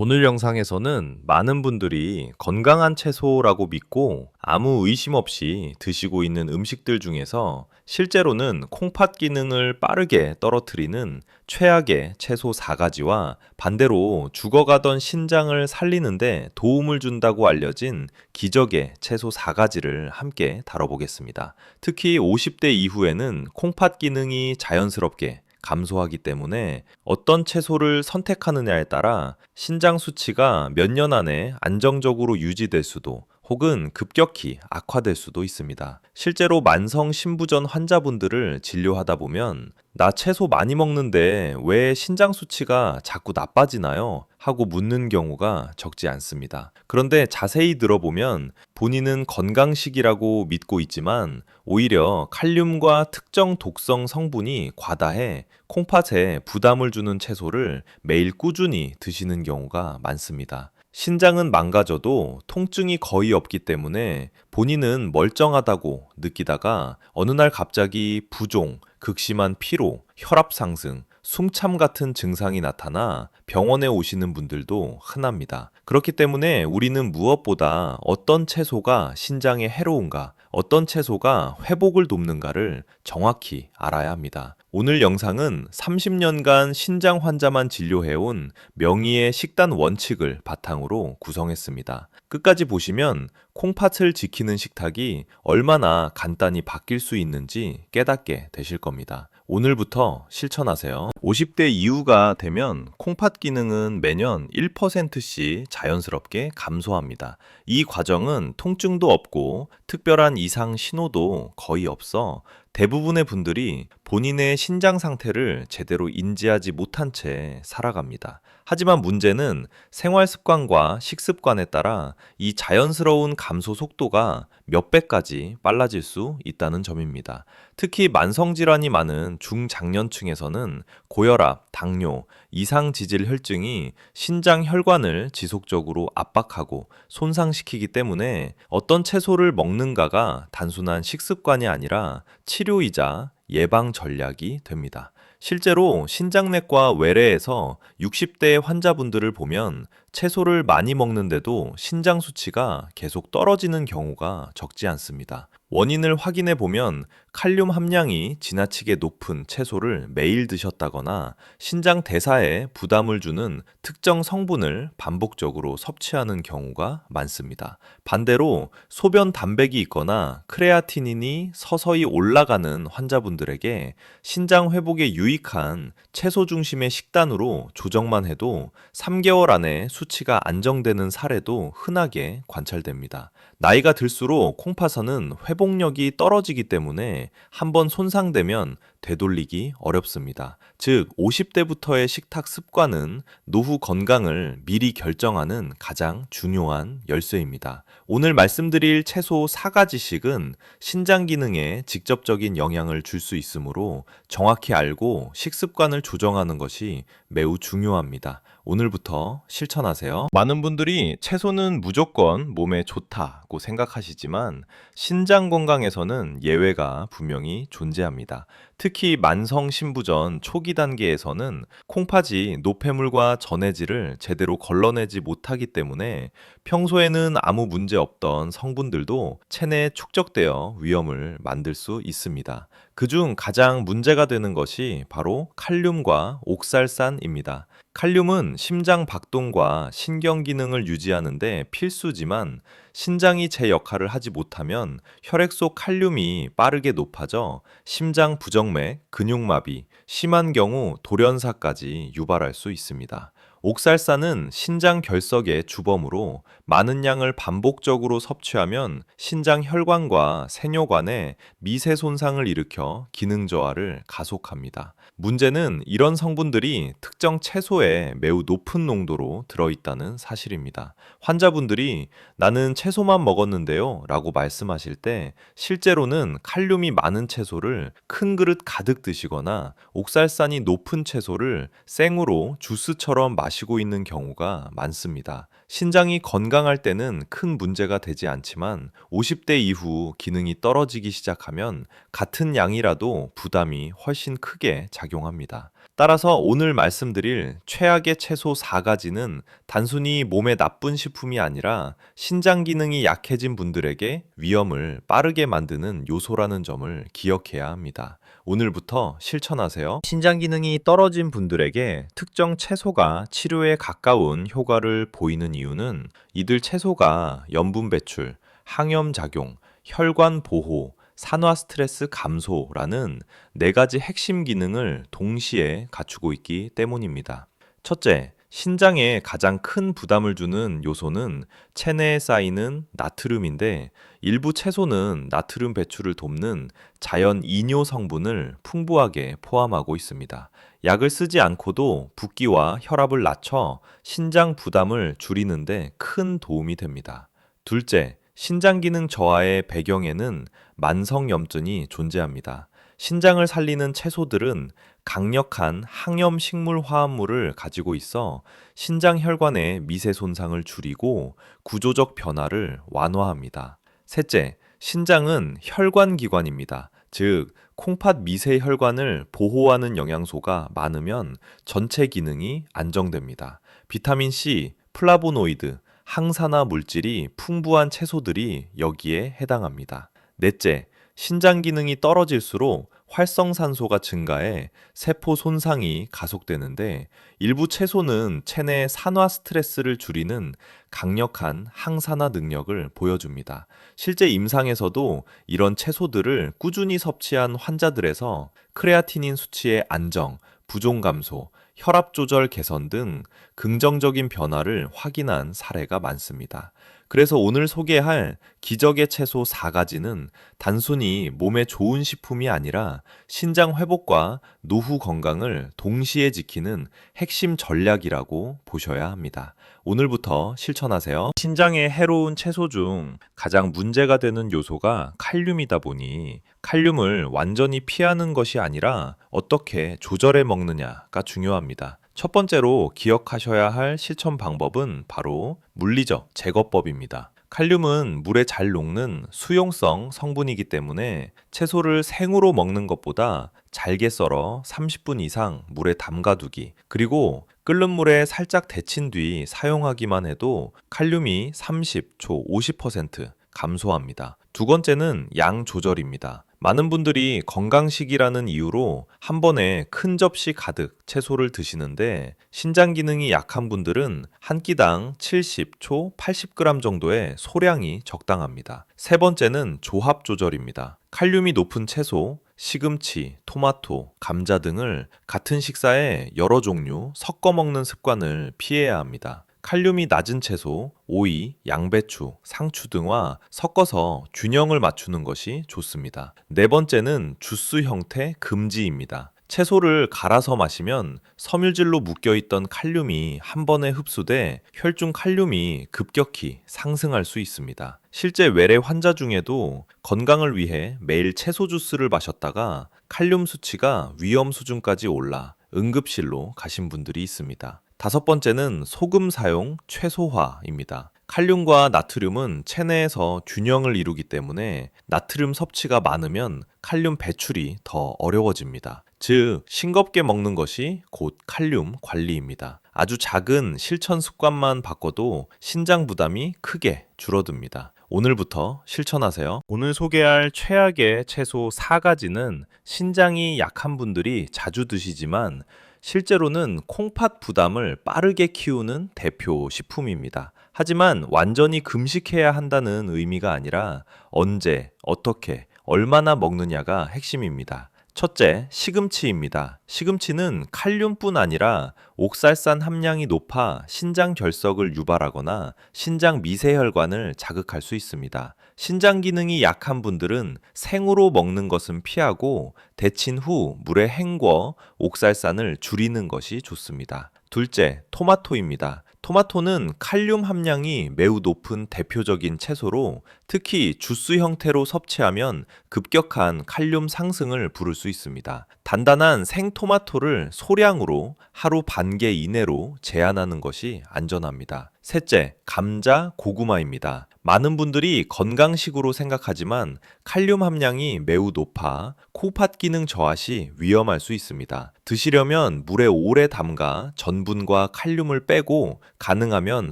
오늘 영상에서는 많은 분들이 건강한 채소라고 믿고 아무 의심 없이 드시고 있는 음식들 중에서 실제로는 콩팥 기능을 빠르게 떨어뜨리는 최악의 채소 4가지와 반대로 죽어가던 신장을 살리는데 도움을 준다고 알려진 기적의 채소 4가지를 함께 다뤄보겠습니다. 특히 50대 이후에는 콩팥 기능이 자연스럽게 감소하기 때문에 어떤 채소를 선택하느냐에 따라 신장 수치가 몇 년 안에 안정적으로 유지될 수도 혹은 급격히 악화될 수도 있습니다. 실제로 만성 신부전 환자분들을 진료하다 보면 나 채소 많이 먹는데 왜 신장 수치가 자꾸 나빠지나요? 하고 묻는 경우가 적지 않습니다. 그런데 자세히 들어보면 본인은 건강식이라고 믿고 있지만 오히려 칼륨과 특정 독성 성분이 과다해 콩팥에 부담을 주는 채소를 매일 꾸준히 드시는 경우가 많습니다. 신장은 망가져도 통증이 거의 없기 때문에 본인은 멀쩡하다고 느끼다가 어느 날 갑자기 부종, 극심한 피로, 혈압 상승, 숨참 같은 증상이 나타나 병원에 오시는 분들도 흔합니다. 그렇기 때문에 우리는 무엇보다 어떤 채소가 신장에 해로운가, 어떤 채소가 회복을 돕는가를 정확히 알아야 합니다. 오늘 영상은 30년간 신장 환자만 진료해온 명의의 식단 원칙을 바탕으로 구성했습니다. 끝까지 보시면 콩팥을 지키는 식탁이 얼마나 간단히 바뀔 수 있는지 깨닫게 되실 겁니다. 오늘부터 실천하세요. 50대 이후가 되면 콩팥 기능은 매년 1%씩 자연스럽게 감소합니다. 이 과정은 통증도 없고 특별한 이상 신호도 거의 없어 대부분의 분들이 본인의 신장 상태를 제대로 인지하지 못한 채 살아갑니다. 하지만 문제는 생활 습관과 식습관에 따라 이 자연스러운 감소 속도가 몇 배까지 빨라질 수 있다는 점입니다. 특히 만성질환이 많은 중장년층에서는 고혈압, 당뇨, 이상지질 혈증이 신장 혈관을 지속적으로 압박하고 손상시키기 때문에 어떤 채소를 먹는가가 단순한 식습관이 아니라 치료이자 예방 전략이 됩니다. 실제로 신장내과 외래에서 60대 환자분들을 보면 채소를 많이 먹는데도 신장 수치가 계속 떨어지는 경우가 적지 않습니다. 원인을 확인해 보면 칼륨 함량이 지나치게 높은 채소를 매일 드셨다거나 신장 대사에 부담을 주는 특정 성분을 반복적으로 섭취하는 경우가 많습니다. 반대로 소변 담백이 있거나 크레아티닌이 서서히 올라가는 환자분들에게 신장 회복에 유익한 채소 중심의 식단으로 조정만 해도 3개월 안에 수치가 안정되는 사례도 흔하게 관찰됩니다. 나이가 들수록 콩팥선은 회복력이 떨어지기 때문에 한번 손상되면 되돌리기 어렵습니다. 즉, 50대부터의 식탁 습관은 노후 건강을 미리 결정하는 가장 중요한 열쇠입니다. 오늘 말씀드릴 채소 4가지씩은 신장 기능에 직접적인 영향을 줄 수 있으므로 정확히 알고 식습관을 조정하는 것이 매우 중요합니다. 오늘부터 실천하세요. 많은 분들이 채소는 무조건 몸에 좋다고 생각하시지만 신장 건강에서는 예외가 분명히 존재합니다. 특히 만성 신부전 초기 단계에서는 콩팥이 노폐물과 전해질을 제대로 걸러내지 못하기 때문에 평소에는 아무 문제 없던 성분들도 체내에 축적되어 위험을 만들 수 있습니다. 그중 가장 문제가 되는 것이 바로 칼륨과 옥살산입니다. 칼륨은 심장 박동과 신경 기능을 유지하는데 필수지만 신장이 제 역할을 하지 못하면 혈액 속 칼륨이 빠르게 높아져 심장 부정맥, 근육마비, 심한 경우 돌연사까지 유발할 수 있습니다. 옥살산은 신장 결석의 주범으로 많은 양을 반복적으로 섭취하면 신장 혈관과 세뇨관에 미세 손상을 일으켜 기능 저하를 가속합니다. 문제는 이런 성분들이 특정 채소에 매우 높은 농도로 들어있다는 사실입니다. 환자분들이 나는 채소만 먹었는데요 라고 말씀하실 때 실제로는 칼륨이 많은 채소를 큰 그릇 가득 드시거나 옥살산이 높은 채소를 생으로 주스처럼 마시고 있는 경우가 많습니다. 신장이 건강할 때는 큰 문제가 되지 않지만 50대 이후 기능이 떨어지기 시작하면 같은 양이라도 부담이 훨씬 크게 작용합니다. 따라서 오늘 말씀드릴 최악의 채소 4가지는 단순히 몸에 나쁜 식품이 아니라 신장 기능이 약해진 분들에게 위험을 빠르게 만드는 요소라는 점을 기억해야 합니다. 오늘부터 실천하세요. 신장 기능이 떨어진 분들에게 특정 채소가 치료에 가까운 효과를 보이는 이유는 이들 채소가 염분 배출, 항염 작용, 혈관 보호, 산화 스트레스 감소라는 4가지 핵심 기능을 동시에 갖추고 있기 때문입니다. 첫째, 신장에 가장 큰 부담을 주는 요소는 체내에 쌓이는 나트륨인데 일부 채소는 나트륨 배출을 돕는 자연 이뇨 성분을 풍부하게 포함하고 있습니다. 약을 쓰지 않고도 붓기와 혈압을 낮춰 신장 부담을 줄이는데 큰 도움이 됩니다. 둘째, 신장 기능 저하의 배경에는 만성염증이 존재합니다. 신장을 살리는 채소들은 강력한 항염 식물 화합물을 가지고 있어 신장 혈관의 미세 손상을 줄이고 구조적 변화를 완화합니다. 셋째, 신장은 혈관 기관입니다. 즉, 콩팥 미세 혈관을 보호하는 영양소가 많으면 전체 기능이 안정됩니다. 비타민 C, 플라보노이드, 항산화 물질이 풍부한 채소들이 여기에 해당합니다. 넷째, 신장 기능이 떨어질수록 활성산소가 증가해 세포 손상이 가속되는데 일부 채소는 체내 산화 스트레스를 줄이는 강력한 항산화 능력을 보여줍니다. 실제 임상에서도 이런 채소들을 꾸준히 섭취한 환자들에서 크레아티닌 수치의 안정, 부종 감소, 혈압 조절 개선 등 긍정적인 변화를 확인한 사례가 많습니다. 그래서 오늘 소개할 기적의 채소 4가지는 단순히 몸에 좋은 식품이 아니라 신장 회복과 노후 건강을 동시에 지키는 핵심 전략이라고 보셔야 합니다. 오늘부터 실천하세요. 신장에 해로운 채소 중 가장 문제가 되는 요소가 칼륨이다 보니 칼륨을 완전히 피하는 것이 아니라 어떻게 조절해 먹느냐가 중요합니다. 첫 번째로 기억하셔야 할 실천 방법은 바로 물리적 제거법입니다. 칼륨은 물에 잘 녹는 수용성 성분이기 때문에 채소를 생으로 먹는 것보다 잘게 썰어 30분 이상 물에 담가두기, 그리고 끓는 물에 살짝 데친 뒤 사용하기만 해도 칼륨이 30초 50% 감소합니다. 두 번째는 양 조절입니다. 많은 분들이 건강식이라는 이유로 한 번에 큰 접시 가득 채소를 드시는데 신장 기능이 약한 분들은 한 끼당 70초 80g 정도의 소량이 적당합니다. 세 번째는 조합 조절입니다. 칼륨이 높은 채소, 시금치, 토마토, 감자 등을 같은 식사에 여러 종류 섞어 먹는 습관을 피해야 합니다. 칼륨이 낮은 채소, 오이, 양배추, 상추 등과 섞어서 균형을 맞추는 것이 좋습니다. 네 번째는 주스 형태 금지입니다. 채소를 갈아서 마시면 섬유질로 묶여있던 칼륨이 한 번에 흡수돼 혈중 칼륨이 급격히 상승할 수 있습니다. 실제 외래 환자 중에도 건강을 위해 매일 채소 주스를 마셨다가 칼륨 수치가 위험 수준까지 올라 응급실로 가신 분들이 있습니다. 다섯 번째는 소금 사용 최소화입니다. 칼륨과 나트륨은 체내에서 균형을 이루기 때문에 나트륨 섭취가 많으면 칼륨 배출이 더 어려워집니다. 즉, 싱겁게 먹는 것이 곧 칼륨 관리입니다. 아주 작은 실천 습관만 바꿔도 신장 부담이 크게 줄어듭니다. 오늘부터 실천하세요. 오늘 소개할 최악의 채소 4가지는 신장이 약한 분들이 자주 드시지만 실제로는 콩팥 부담을 빠르게 키우는 대표 식품입니다. 하지만 완전히 금식해야 한다는 의미가 아니라 언제, 어떻게, 얼마나 먹느냐가 핵심입니다. 첫째, 시금치입니다. 시금치는 칼륨뿐 아니라 옥살산 함량이 높아 신장 결석을 유발하거나 신장 미세혈관을 자극할 수 있습니다. 신장 기능이 약한 분들은 생으로 먹는 것은 피하고 데친 후 물에 헹궈 옥살산을 줄이는 것이 좋습니다. 둘째, 토마토입니다. 토마토는 칼륨 함량이 매우 높은 대표적인 채소로 특히 주스 형태로 섭취하면 급격한 칼륨 상승을 부를 수 있습니다. 단단한 생토마토를 소량으로 하루 반 개 이내로 제한하는 것이 안전합니다. 셋째, 감자, 고구마입니다. 많은 분들이 건강식으로 생각하지만 칼륨 함량이 매우 높아 코팟 기능 저하 시 위험할 수 있습니다. 드시려면 물에 오래 담가 전분과 칼륨을 빼고 가능하면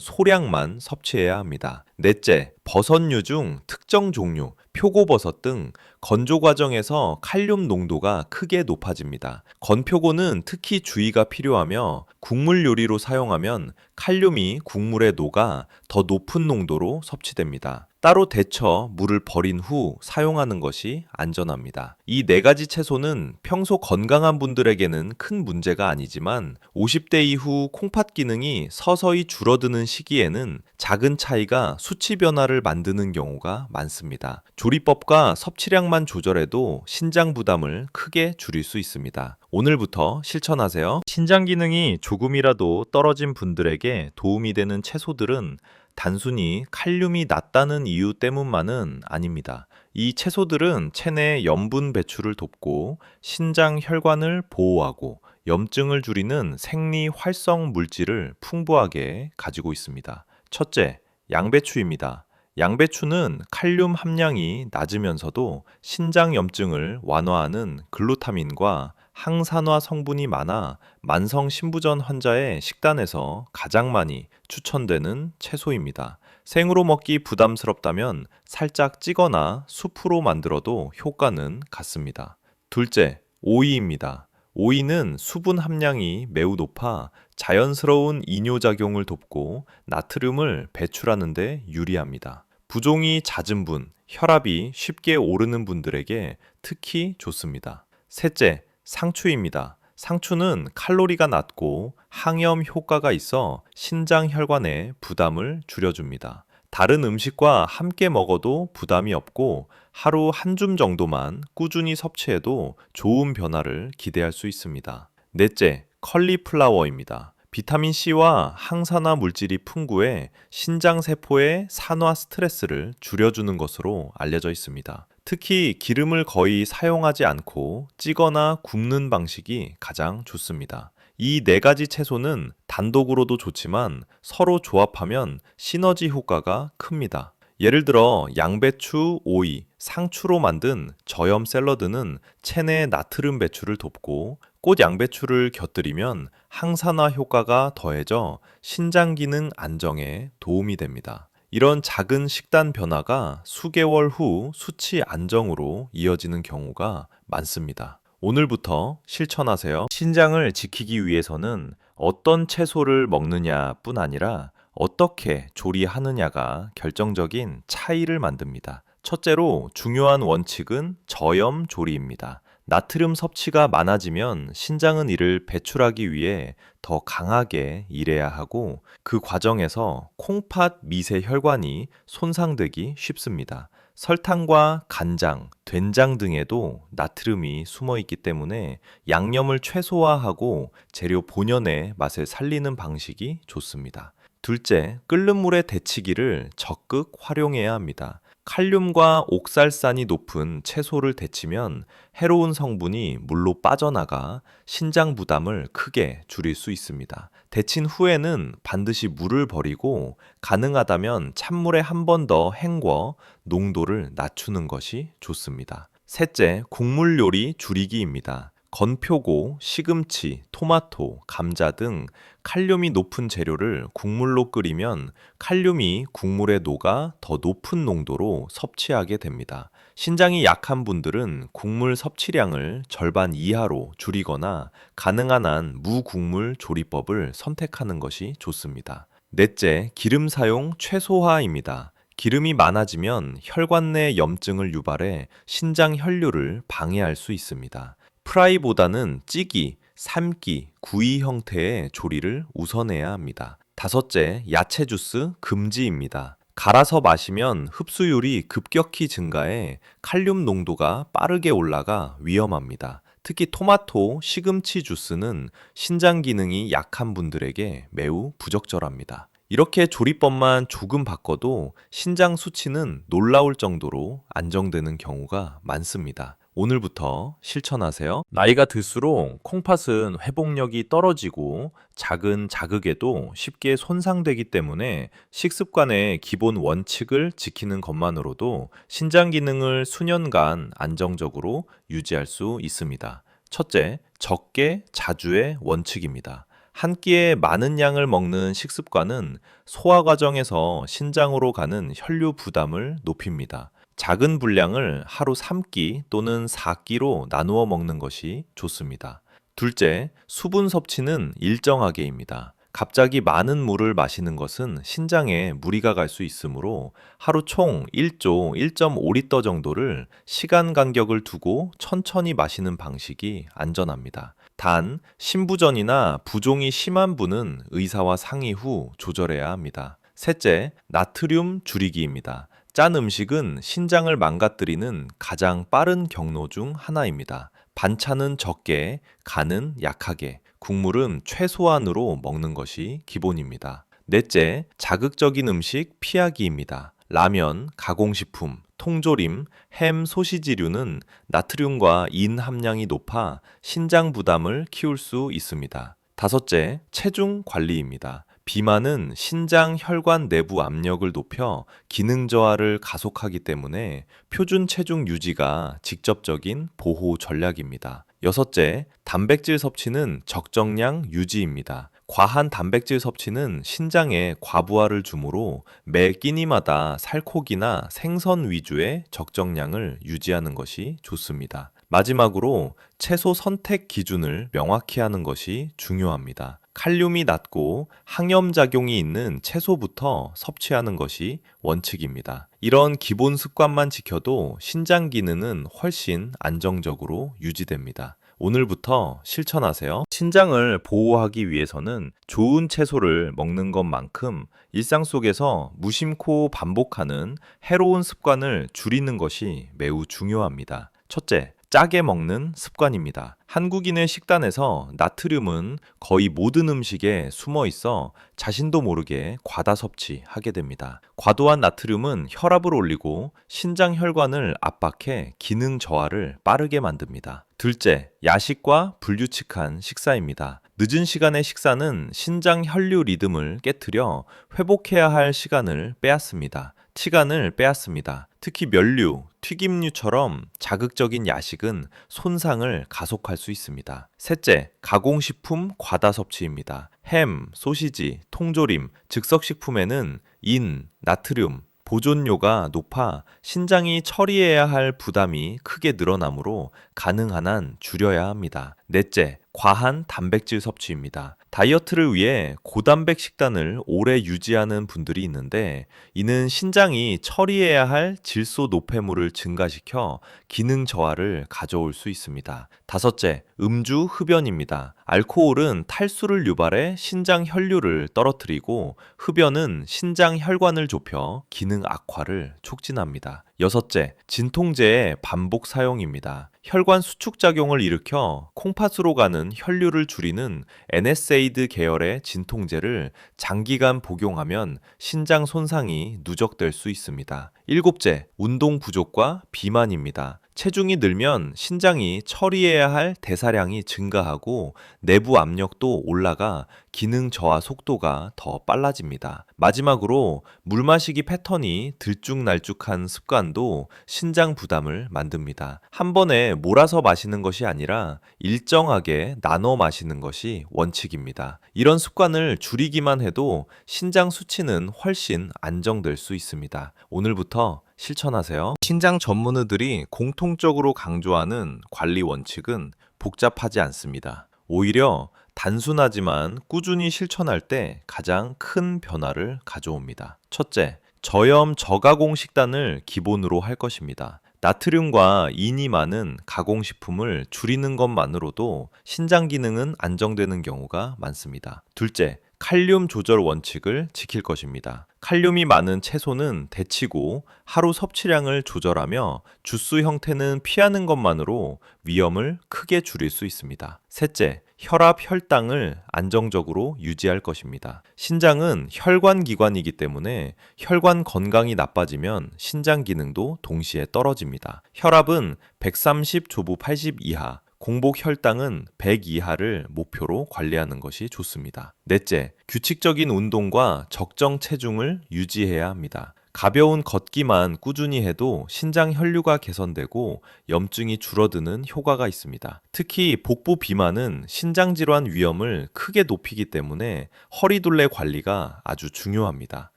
소량만 섭취해야 합니다. 넷째, 버섯류 중 특정 종류, 표고버섯 등 건조 과정에서 칼륨 농도가 크게 높아집니다. 건표고는 특히 주의가 필요하며 국물 요리로 사용하면 칼륨이 국물에 녹아 더 높은 농도로 섭취됩니다. 따로 데쳐 물을 버린 후 사용하는 것이 안전합니다. 이 네 가지 채소는 평소 건강한 분들에게는 큰 문제가 아니지만 50대 이후 콩팥 기능이 서서히 줄어드는 시기에는 작은 차이가 수치 변화를 만드는 경우가 많습니다. 조리법과 섭취량만 조절해도 신장 부담을 크게 줄일 수 있습니다. 오늘부터 실천하세요. 신장 기능이 조금이라도 떨어진 분들에게 도움이 되는 채소들은 단순히 칼륨이 낮다는 이유 때문만은 아닙니다. 이 채소들은 체내 염분 배출을 돕고 신장 혈관을 보호하고 염증을 줄이는 생리 활성 물질을 풍부하게 가지고 있습니다. 첫째, 양배추입니다. 양배추는 칼륨 함량이 낮으면서도 신장 염증을 완화하는 글루타민과 항산화 성분이 많아 만성 신부전 환자의 식단에서 가장 많이 추천되는 채소입니다. 생으로 먹기 부담스럽다면 살짝 찌거나 수프로 만들어도 효과는 같습니다. 둘째, 오이입니다. 오이는 수분 함량이 매우 높아 자연스러운 이뇨작용을 돕고 나트륨을 배출하는 데 유리합니다. 부종이 잦은 분, 혈압이 쉽게 오르는 분들에게 특히 좋습니다. 셋째, 상추입니다. 상추는 칼로리가 낮고 항염 효과가 있어 신장 혈관의 부담을 줄여줍니다. 다른 음식과 함께 먹어도 부담이 없고 하루 한 줌 정도만 꾸준히 섭취해도 좋은 변화를 기대할 수 있습니다. 넷째, 컬리플라워입니다. 비타민C와 항산화 물질이 풍부해 신장세포의 산화 스트레스를 줄여주는 것으로 알려져 있습니다. 특히 기름을 거의 사용하지 않고 찌거나 굽는 방식이 가장 좋습니다. 이 네 가지 채소는 단독으로도 좋지만 서로 조합하면 시너지 효과가 큽니다. 예를 들어 양배추, 오이, 상추로 만든 저염 샐러드는 체내 나트륨 배출을 돕고 꽃 양배추를 곁들이면 항산화 효과가 더해져 신장 기능 안정에 도움이 됩니다. 이런 작은 식단 변화가 수개월 후 수치 안정으로 이어지는 경우가 많습니다. 오늘부터 실천하세요. 신장을 지키기 위해서는 어떤 채소를 먹느냐뿐 아니라 어떻게 조리하느냐가 결정적인 차이를 만듭니다. 첫째로 중요한 원칙은 저염 조리입니다. 나트륨 섭취가 많아지면 신장은 이를 배출하기 위해 더 강하게 일해야 하고 그 과정에서 콩팥 미세 혈관이 손상되기 쉽습니다. 설탕과 간장, 된장 등에도 나트륨이 숨어 있기 때문에 양념을 최소화하고 재료 본연의 맛을 살리는 방식이 좋습니다. 둘째, 끓는 물의 데치기를 적극 활용해야 합니다. 칼륨과 옥살산이 높은 채소를 데치면 해로운 성분이 물로 빠져나가 신장 부담을 크게 줄일 수 있습니다. 데친 후에는 반드시 물을 버리고 가능하다면 찬물에 한 번 더 헹궈 농도를 낮추는 것이 좋습니다. 셋째, 국물 요리 줄이기입니다. 건표고, 시금치, 토마토, 감자 등 칼륨이 높은 재료를 국물로 끓이면 칼륨이 국물에 녹아 더 높은 농도로 섭취하게 됩니다. 신장이 약한 분들은 국물 섭취량을 절반 이하로 줄이거나 가능한 한 무국물 조리법을 선택하는 것이 좋습니다. 넷째, 기름 사용 최소화입니다. 기름이 많아지면 혈관 내 염증을 유발해 신장 혈류를 방해할 수 있습니다. 프라이보다는 찌기, 삶기, 구이 형태의 조리를 우선해야 합니다. 다섯째, 야채 주스 금지입니다. 갈아서 마시면 흡수율이 급격히 증가해 칼륨 농도가 빠르게 올라가 위험합니다. 특히 토마토, 시금치 주스는 신장 기능이 약한 분들에게 매우 부적절합니다. 이렇게 조리법만 조금 바꿔도 신장 수치는 놀라울 정도로 안정되는 경우가 많습니다. 오늘부터 실천하세요. 나이가 들수록 콩팥은 회복력이 떨어지고 작은 자극에도 쉽게 손상되기 때문에 식습관의 기본 원칙을 지키는 것만으로도 신장 기능을 수년간 안정적으로 유지할 수 있습니다. 첫째, 적게 자주의 원칙입니다. 한 끼에 많은 양을 먹는 식습관은 소화 과정에서 신장으로 가는 혈류 부담을 높입니다. 작은 분량을 하루 3끼 또는 4끼로 나누어 먹는 것이 좋습니다. 둘째, 수분 섭취는 일정하게입니다. 갑자기 많은 물을 마시는 것은 신장에 무리가 갈 수 있으므로 하루 총 1조 1.5리터 정도를 시간 간격을 두고 천천히 마시는 방식이 안전합니다. 단, 신부전이나 부종이 심한 분은 의사와 상의 후 조절해야 합니다. 셋째, 나트륨 줄이기입니다. 짠 음식은 신장을 망가뜨리는 가장 빠른 경로 중 하나입니다. 반찬은 적게, 간은 약하게, 국물은 최소한으로 먹는 것이 기본입니다. 넷째, 자극적인 음식 피하기입니다. 라면, 가공식품, 통조림, 햄, 소시지류는 나트륨과 인 함량이 높아 신장 부담을 키울 수 있습니다. 다섯째, 체중 관리입니다. 비만은 신장 혈관 내부 압력을 높여 기능 저하를 가속하기 때문에 표준 체중 유지가 직접적인 보호 전략입니다. 여섯째, 단백질 섭취는 적정량 유지입니다. 과한 단백질 섭취는 신장에 과부하를 주므로 매 끼니마다 살코기나 생선 위주의 적정량을 유지하는 것이 좋습니다. 마지막으로 채소 선택 기준을 명확히 하는 것이 중요합니다. 칼륨이 낮고 항염작용이 있는 채소부터 섭취하는 것이 원칙입니다. 이런 기본 습관만 지켜도 신장 기능은 훨씬 안정적으로 유지됩니다. 오늘부터 실천하세요. 신장을 보호하기 위해서는 좋은 채소를 먹는 것만큼 일상 속에서 무심코 반복하는 해로운 습관을 줄이는 것이 매우 중요합니다. 첫째, 짜게 먹는 습관입니다. 한국인의 식단에서 나트륨은 거의 모든 음식에 숨어 있어 자신도 모르게 과다 섭취하게 됩니다. 과도한 나트륨은 혈압을 올리고 신장 혈관을 압박해 기능 저하를 빠르게 만듭니다. 둘째, 야식과 불규칙한 식사입니다. 늦은 시간의 식사는 신장 혈류 리듬을 깨트려 회복해야 할 시간을 빼앗습니다. 시간을 빼앗습니다. 특히 면류, 튀김류처럼 자극적인 야식은 손상을 가속할 수 있습니다. 셋째, 가공식품 과다 섭취입니다. 햄, 소시지, 통조림, 즉석식품에는 인, 나트륨, 보존료가 높아 신장이 처리해야 할 부담이 크게 늘어나므로 가능한 한 줄여야 합니다. 넷째, 과한 단백질 섭취입니다. 다이어트를 위해 고단백 식단을 오래 유지하는 분들이 있는데 이는 신장이 처리해야 할 질소 노폐물을 증가시켜 기능 저하를 가져올 수 있습니다. 다섯째, 음주 흡연입니다. 알코올은 탈수를 유발해 신장 혈류를 떨어뜨리고 흡연은 신장 혈관을 좁혀 기능 악화를 촉진합니다. 여섯째, 진통제의 반복 사용입니다. 혈관 수축 작용을 일으켜 콩팥으로 가는 혈류를 줄이는 NSAID 계열의 진통제를 장기간 복용하면 신장 손상이 누적될 수 있습니다. 일곱째, 운동 부족과 비만입니다. 체중이 늘면 신장이 처리해야 할 대사량이 증가하고 내부 압력도 올라가 기능 저하 속도가 더 빨라집니다. 마지막으로 물 마시기 패턴이 들쭉날쭉한 습관도 신장 부담을 만듭니다. 한 번에 몰아서 마시는 것이 아니라 일정하게 나눠 마시는 것이 원칙입니다. 이런 습관을 줄이기만 해도 신장 수치는 훨씬 안정될 수 있습니다. 오늘부터 실천하세요. 신장 전문의들이 공통적으로 강조하는 관리 원칙은 복잡하지 않습니다. 오히려 단순하지만 꾸준히 실천할 때 가장 큰 변화를 가져옵니다. 첫째, 저염 저가공 식단을 기본으로 할 것입니다. 나트륨과 인이 많은 가공식품을 줄이는 것만으로도 신장 기능은 안정되는 경우가 많습니다. 둘째, 칼륨 조절 원칙을 지킬 것입니다. 칼륨이 많은 채소는 데치고 하루 섭취량을 조절하며 주스 형태는 피하는 것만으로 위험을 크게 줄일 수 있습니다. 셋째, 혈압, 혈당을 안정적으로 유지할 것입니다. 신장은 혈관 기관이기 때문에 혈관 건강이 나빠지면 신장 기능도 동시에 떨어집니다. 혈압은 130 조부 80 이하, 공복 혈당은 100 이하를 목표로 관리하는 것이 좋습니다. 넷째, 규칙적인 운동과 적정 체중을 유지해야 합니다. 가벼운 걷기만 꾸준히 해도 신장 혈류가 개선되고 염증이 줄어드는 효과가 있습니다. 특히 복부 비만은 신장 질환 위험을 크게 높이기 때문에 허리둘레 관리가 아주 중요합니다.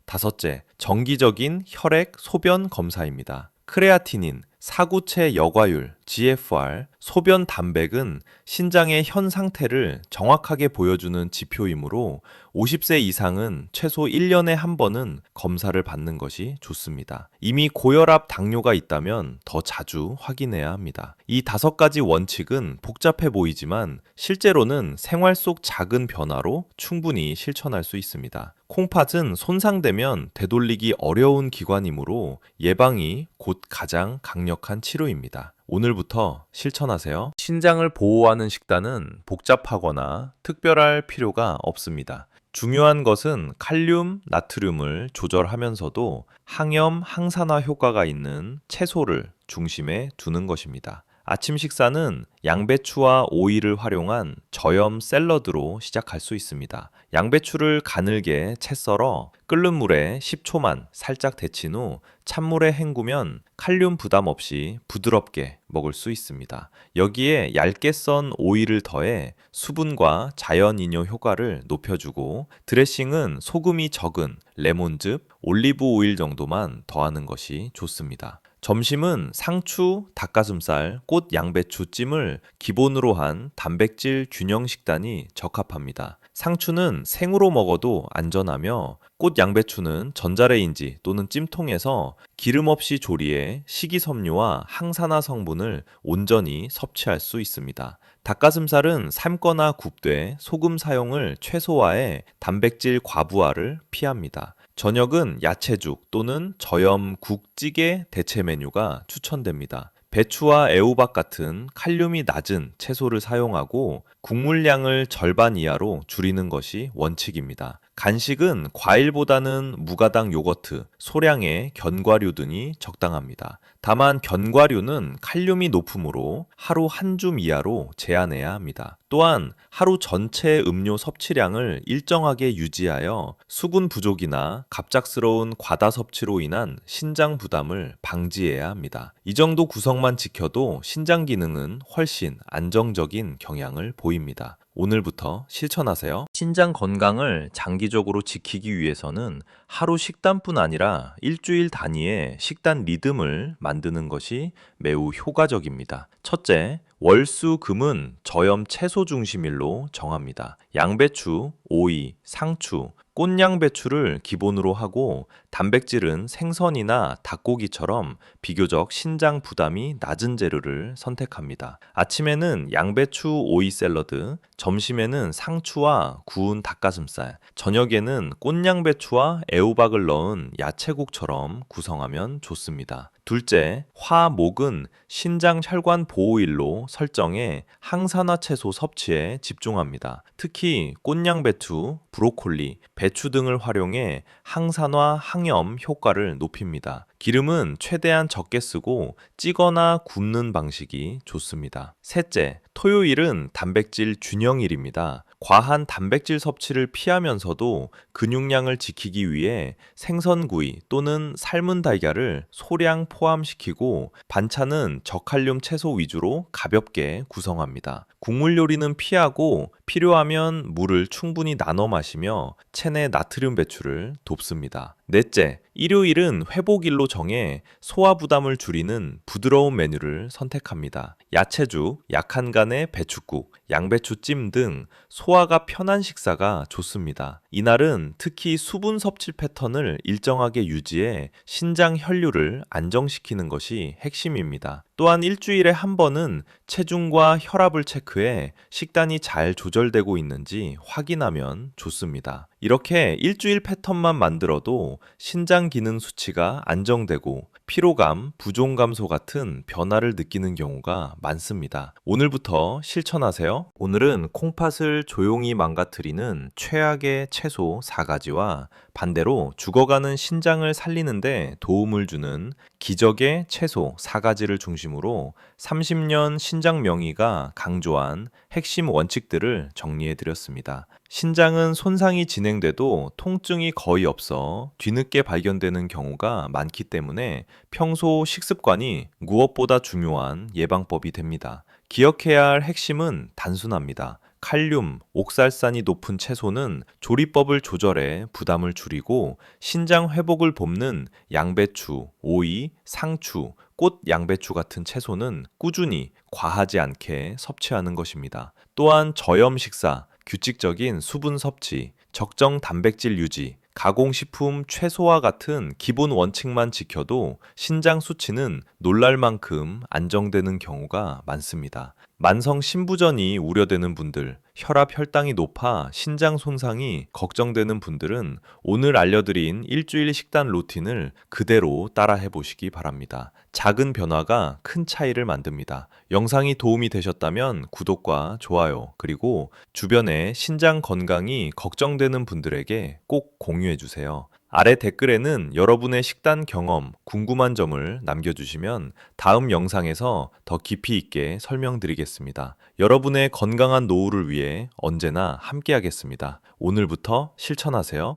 다섯째, 정기적인 혈액, 소변 검사입니다. 크레아티닌, 사구체 여과율, GFR, 소변 담백은 신장의 현 상태를 정확하게 보여주는 지표이므로 50세 이상은 최소 1년에 한 번은 검사를 받는 것이 좋습니다. 이미 고혈압, 당뇨가 있다면 더 자주 확인해야 합니다. 이 5가지 원칙은 복잡해 보이지만 실제로는 생활 속 작은 변화로 충분히 실천할 수 있습니다. 콩팥은 손상되면 되돌리기 어려운 기관이므로 예방이 곧 가장 강력한 치료입니다. 오늘부터 실천하세요. 신장을 보호하는 식단은 복잡하거나 특별할 필요가 없습니다. 중요한 것은 칼륨, 나트륨을 조절하면서도 항염, 항산화 효과가 있는 채소를 중심에 두는 것입니다. 아침 식사는 양배추와 오이를 활용한 저염 샐러드로 시작할 수 있습니다. 양배추를 가늘게 채 썰어 끓는 물에 10초만 살짝 데친 후 찬물에 헹구면 칼륨 부담 없이 부드럽게 먹을 수 있습니다. 여기에 얇게 썬 오이를 더해 수분과 자연이뇨 효과를 높여주고 드레싱은 소금이 적은 레몬즙, 올리브 오일 정도만 더하는 것이 좋습니다. 점심은 상추, 닭가슴살, 꽃 양배추 찜을 기본으로 한 단백질 균형 식단이 적합합니다. 상추는 생으로 먹어도 안전하며 꽃 양배추는 전자레인지 또는 찜통에서 기름 없이 조리해 식이섬유와 항산화 성분을 온전히 섭취할 수 있습니다. 닭가슴살은 삶거나 굽되 소금 사용을 최소화해 단백질 과부하를 피합니다. 저녁은 야채죽 또는 저염 국, 찌개 대체 메뉴가 추천됩니다. 배추와 애호박 같은 칼륨이 낮은 채소를 사용하고 국물량을 절반 이하로 줄이는 것이 원칙입니다. 간식은 과일보다는 무가당 요거트, 소량의 견과류 등이 적당합니다. 다만 견과류는 칼륨이 높으므로 하루 한 줌 이하로 제한해야 합니다. 또한 하루 전체 음료 섭취량을 일정하게 유지하여 수분 부족이나 갑작스러운 과다 섭취로 인한 신장 부담을 방지해야 합니다. 이 정도 구성만 지켜도 신장 기능은 훨씬 안정적인 경향을 보입니다. 오늘부터 실천하세요. 신장 건강을 장기적으로 지키기 위해서는 하루 식단뿐 아니라 일주일 단위의 식단 리듬을 만드는 것이 매우 효과적입니다. 첫째, 월, 수, 금은 저염 채소 중심일로 정합니다. 양배추, 오이, 상추, 꽃양배추를 기본으로 하고 단백질은 생선이나 닭고기처럼 비교적 신장 부담이 낮은 재료를 선택합니다. 아침에는 양배추 오이 샐러드, 점심에는 상추와 구운 닭가슴살, 저녁에는 꽃양배추와 애호박을 넣은 야채국처럼 구성하면 좋습니다. 둘째, 화, 목은 신장 혈관 보호일로 설정해 항산화 채소 섭취에 집중합니다. 특히 꽃양배추, 브로콜리, 배추 등을 활용해 항산화, 항염 효과를 높입니다. 기름은 최대한 적게 쓰고 찌거나 굽는 방식이 좋습니다. 셋째, 토요일은 단백질 균형일입니다. 과한 단백질 섭취를 피하면서도 근육량을 지키기 위해 생선구이 또는 삶은 달걀을 소량 포함시키고 반찬은 저칼륨 채소 위주로 가볍게 구성합니다. 국물 요리는 피하고 필요하면 물을 충분히 나눠 마시며 체내 나트륨 배출을 돕습니다. 넷째, 일요일은 회복일로 정해 소화 부담을 줄이는 부드러운 메뉴를 선택합니다. 야채죽, 약한 간의 배춧국, 양배추찜 등 소화가 편한 식사가 좋습니다. 이날은 특히 수분 섭취 패턴을 일정하게 유지해 신장 혈류를 안정시키는 것이 핵심입니다. 또한 일주일에 한 번은 체중과 혈압을 체크해 식단이 잘 조절되고 있는지 확인하면 좋습니다. 이렇게 일주일 패턴만 만들어도 신장 기능 수치가 안정되고 피로감, 부종 감소 같은 변화를 느끼는 경우가 많습니다. 오늘부터 실천하세요. 오늘은 콩팥을 조용히 망가뜨리는 최악의 채소 4가지와 반대로 죽어가는 신장을 살리는데 도움을 주는 기적의 채소 4가지를 중심으로 30년 신장 명의가 강조한 핵심 원칙들을 정리해 드렸습니다. 신장은 손상이 진행돼도 통증이 거의 없어 뒤늦게 발견되는 경우가 많기 때문에 평소 식습관이 무엇보다 중요한 예방법이 됩니다. 기억해야 할 핵심은 단순합니다. 칼륨, 옥살산이 높은 채소는 조리법을 조절해 부담을 줄이고 신장 회복을 돕는 양배추, 오이, 상추, 꽃 양배추 같은 채소는 꾸준히 과하지 않게 섭취하는 것입니다. 또한 저염 식사, 규칙적인 수분 섭취, 적정 단백질 유지, 가공식품 최소화 같은 기본 원칙만 지켜도 신장 수치는 놀랄 만큼 안정되는 경우가 많습니다. 만성 신부전이 우려되는 분들, 혈압 혈당이 높아 신장 손상이 걱정되는 분들은 오늘 알려드린 일주일 식단 루틴을 그대로 따라해 보시기 바랍니다. 작은 변화가 큰 차이를 만듭니다. 영상이 도움이 되셨다면 구독과 좋아요, 그리고 주변에 신장 건강이 걱정되는 분들에게 꼭 공유해 주세요. 아래 댓글에는 여러분의 식단 경험, 궁금한 점을 남겨주시면 다음 영상에서 더 깊이 있게 설명드리겠습니다. 여러분의 건강한 노후를 위해 언제나 함께하겠습니다. 오늘부터 실천하세요.